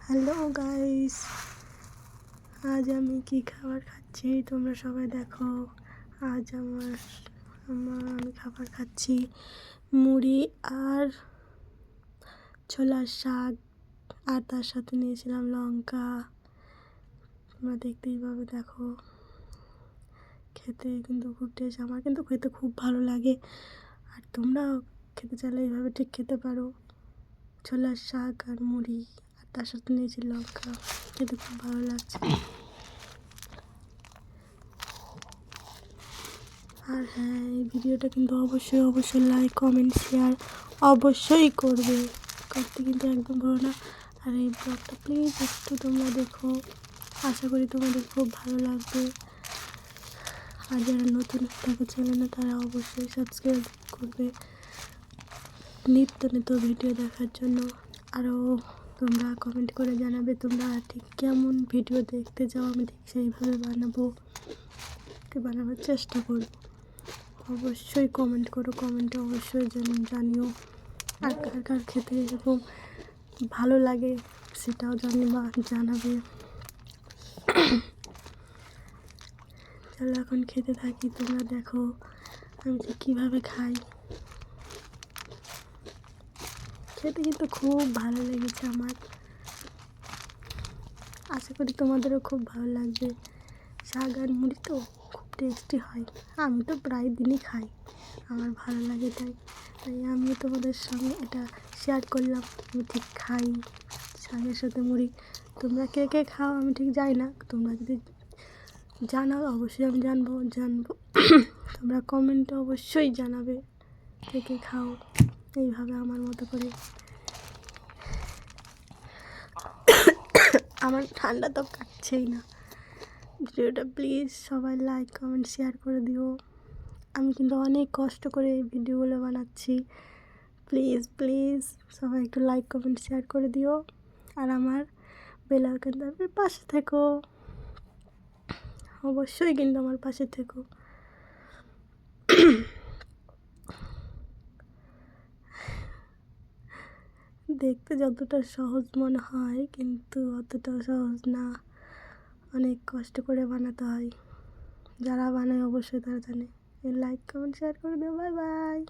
Hello guys, আজ আমি কি খাবার খাচ্ছি তোমরা সবাই দেখো। আজ আমি খাবার খাচ্ছি মুড়ি আর ছোলার শাক, আর তার সাথে নিয়েছিলাম লঙ্কা। তোমরা দেখতেই পাবে, দেখো খেতে কিন্তু খুব টেস্ট। আমার কিন্তু খেতে খুব ভালো লাগে, আর তোমরাও খেতে চাইলে এইভাবে ঠিক খেতে পারো। ছোলার শাক আর মুড়ি, আর তার সাথে নিয়েছি লঙ্কা, খেতে খুব ভালো লাগছে। আর হ্যাঁ, এই ভিডিওটা কিন্তু অবশ্যই লাইক, কমেন্ট, শেয়ার অবশ্যই করতে কিন্তু একদম ভুলো না। আর এই ব্লগটা প্লিজ একটু তোমরা দেখো, আশা করি তোমাদের খুব ভালো লাগবে। আর যারা নতুন থাকো চ্যানেলে, তারা অবশ্যই সাবস্ক্রাইব করবে নিত্য ভিডিও দেখার জন্য। আরও তোমরা কমেন্ট করে জানাবে তোমরা ঠিক কেমন ভিডিও দেখতে চাও, আমি ঠিক সেইভাবে বানাবার চেষ্টা করব। অবশ্যই কমেন্ট করো, কমেন্টে অবশ্যই জানিও। আর কার খেতে এরকম ভালো লাগে সেটাও জানাবে। চলো এখন খেতে থাকি, তোমরা দেখো আমি যে কীভাবে খাই। খেতে কিন্তু খুব ভালো লেগেছে আমার, আশা করি তোমাদেরও খুব ভালো লাগবে। শাক আর মুড়ি তো খুব টেস্টি হয়, আমি তো প্রায় দিনই খাই, আমার ভালো লাগে তাই আমিও তোমাদের সঙ্গে এটা শেয়ার করলাম। আমি ঠিক খাই শাকের সাথে মুড়ি। তোমরা কে কে খাও আমি ঠিক জানি না, তোমরা যদি জানাও অবশ্যই আমি জানবো। তোমরা কমেন্টে অবশ্যই জানাবে কে কে খাও এইভাবে আমার মতো করে। আমার ঠান্ডা তো কাটছেই না। ভিডিওটা প্লিজ সবাই লাইক, কমেন্ট, শেয়ার করে দিও। আমি কিন্তু অনেক কষ্ট করে এই ভিডিওগুলো বানাচ্ছি। প্লিজ সবাই একটু লাইক, কমেন্ট, শেয়ার করে দিও। আর আমার বেল আইকনটার পাশে থেকো, অবশ্যই কিন্তু আমার পাশে থেকো। দেখতে যতটা সহজ মনে হয় কিন্তু অতটাও সহজ না, অনেক কষ্ট করে বানাতে হয়। যারা বানায় অবশ্যই তারা জানে। লাইক, কমেন্ট, শেয়ার করে দিও। Bye bye.